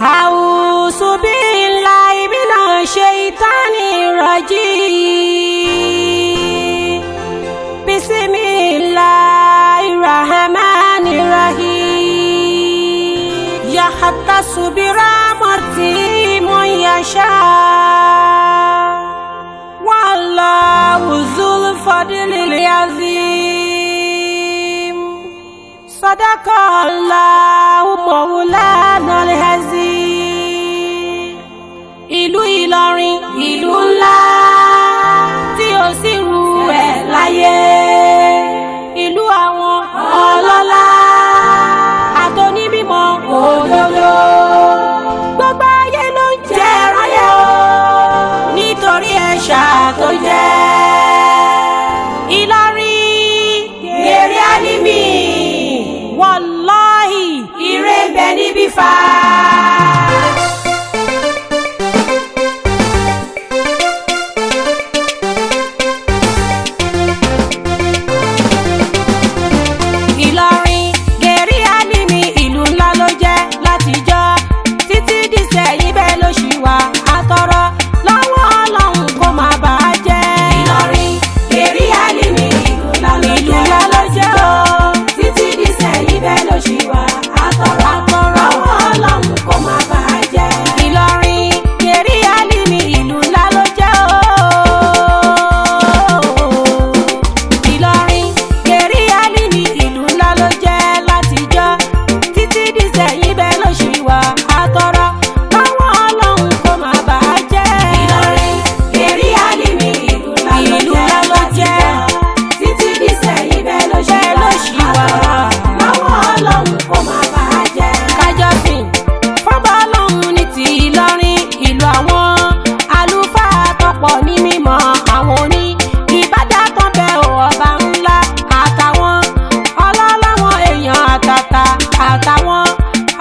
أعوذ بالله من الشيطان الرجيم بسم الله الرحمن الرحيم يختص برحمته من يشاء والله ذو الفضل العظيم صدق الله مولانا العظيم. Ìlú Ìlọrin ìlú ńlá tí ó sì rú ẹ̀ láyé, ìlú àwọn ọlọ́lá àtònímímọ́ òdodo. Gbogbo ayé ló ń jẹ ráyè o nítorí ẹ̀ṣà tó jẹ́. Ìlọrin gèrè álímì wàláhì ire ń bẹ níbí fa. Ìlọrin gèrè álímì ìlú ńlá ló jẹ́ látijọ́ títí dìsẹ̀yìn bẹ́ẹ̀ ló ṣì wà àtọrọ lọ́wọ́ Ọlọ́run kó má bàá jẹ́. Ìlọrin gèrè álímì ìlú ńlá ló jẹ́ o títí dìsẹ̀yìn bẹ́ẹ̀ ló ṣì wà àtọrọ lọ́wọ́ Ọlọ́run kó má bàá jẹ́. Ìlọrin gèrè álímì ìlú ńlá ló jẹ́ o. Ìlọrin gèrè álímì ìlú ńlá ló jẹ́ látijọ́ títí dìsẹ̀yìn bẹ́ẹ̀ ló ṣì wà àtọrọ lọ́wọ́ Ọlọ́run kó má bàá jẹ́. Ìlọrin gèrè álímì ìlú ńlá ló jẹ́ títí dìsẹ̀yìn bẹ́ẹ̀ ló ṣì wà lọ́wọ́ Ọlọ́run kó má bàá jẹ́. Kájọ́sìn fọ́bà Ọlọ́run ní ti Ìlọrin ìlú àwọn àlùfáà tọ́pọ̀ ní mímọ́ àwọn oní ìbádà kan bẹ ọba ńlá àtàwọn ọlọ́láwọn èèyàn àtàtà àtàwọn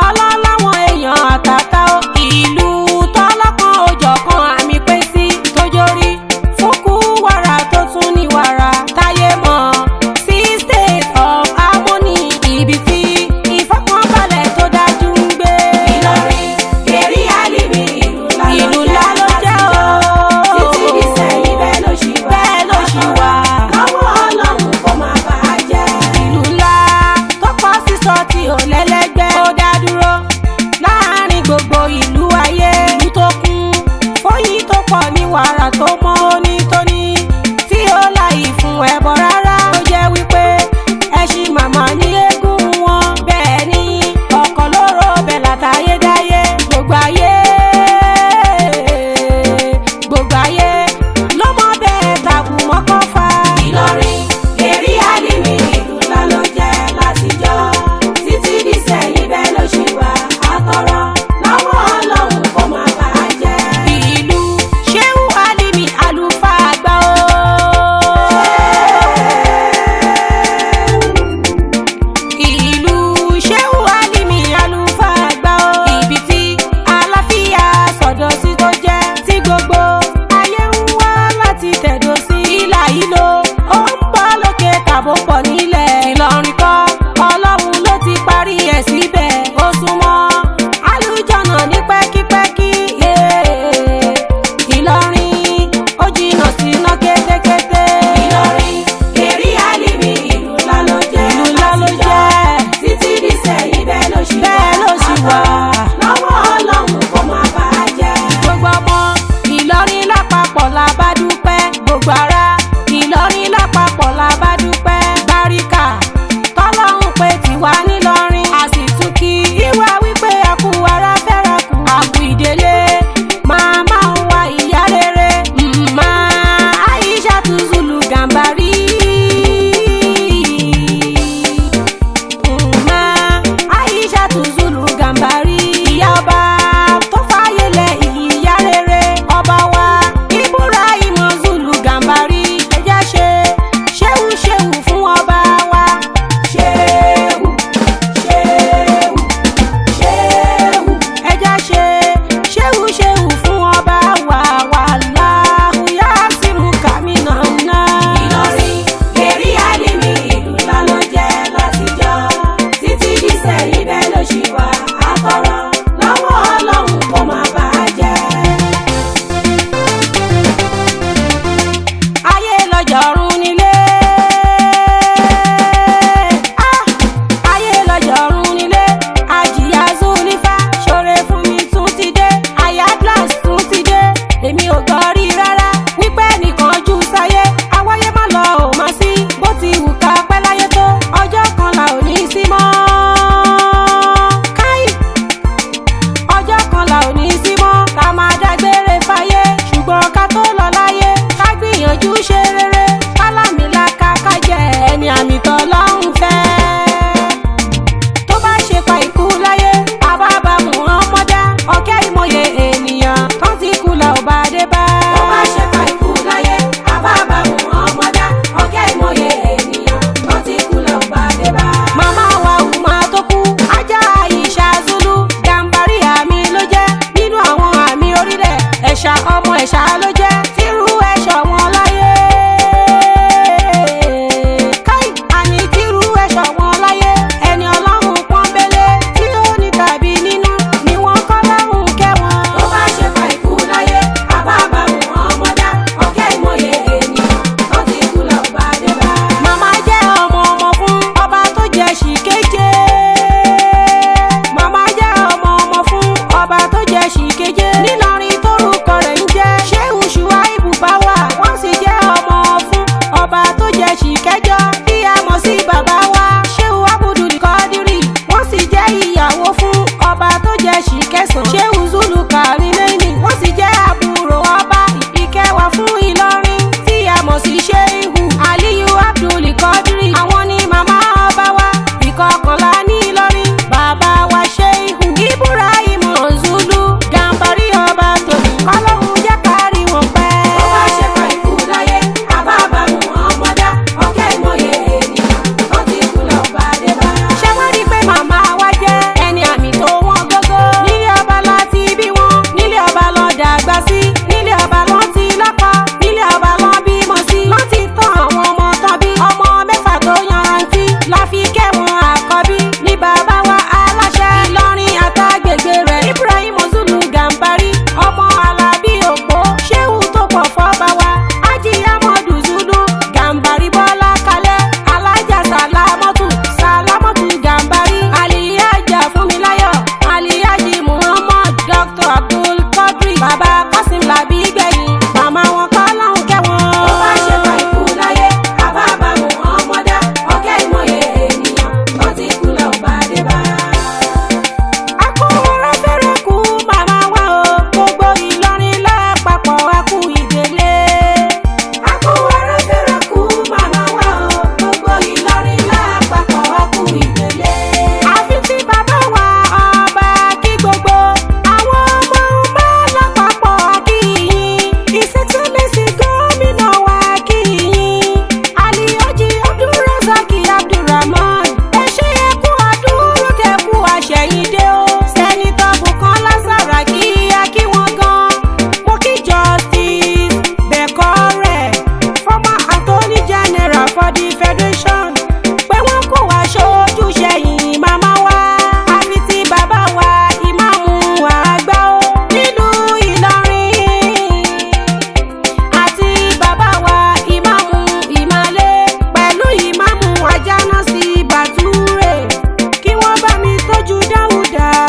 ọlọ́láwọn èèyàn àtàtà ó ìlú tọ́lọ́kan òjọ̀kan àmì pé sí tójórí fúnkú wàrà tó tún ní wàrà táyé mọ́ sí state of harmony ibi tí ìfọ̀kànbalẹ̀ tó dájú ń gbé. Ìlọrin gèrè álímì ìlú ńlá ló jẹ́ o títí dìsẹ̀yìn bẹ́ẹ̀ ló ṣì wà lọ́wọ́ Ọlọ́run kó má bàá jẹ́. Ìlú ńlá tó pọ̀ sísọ tí ò lẹ́lẹ́gbẹ́ ó dá dúró láàrin gbogbo ìlú ayé. Ìlú tó kún fóyín tó pọ̀ ní wàrà tó mọ́ onítóní tí ó láì fún ẹbọ rárá. Ó jẹ́ wípé ẹṣin màmá ní eégún wọn bẹ́ẹ̀ ni ọkọ̀ lóró bẹ̀ látayédáyé. Gbogbo ayé ló mọ bẹ́ẹ̀ tàbí mọ́kọ́ fa. Ìlọrin gèrè álímì ìlú ńlá ló jẹ́ látijọ́ títí dìsẹ̀yìn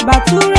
Bàtúrẹ́.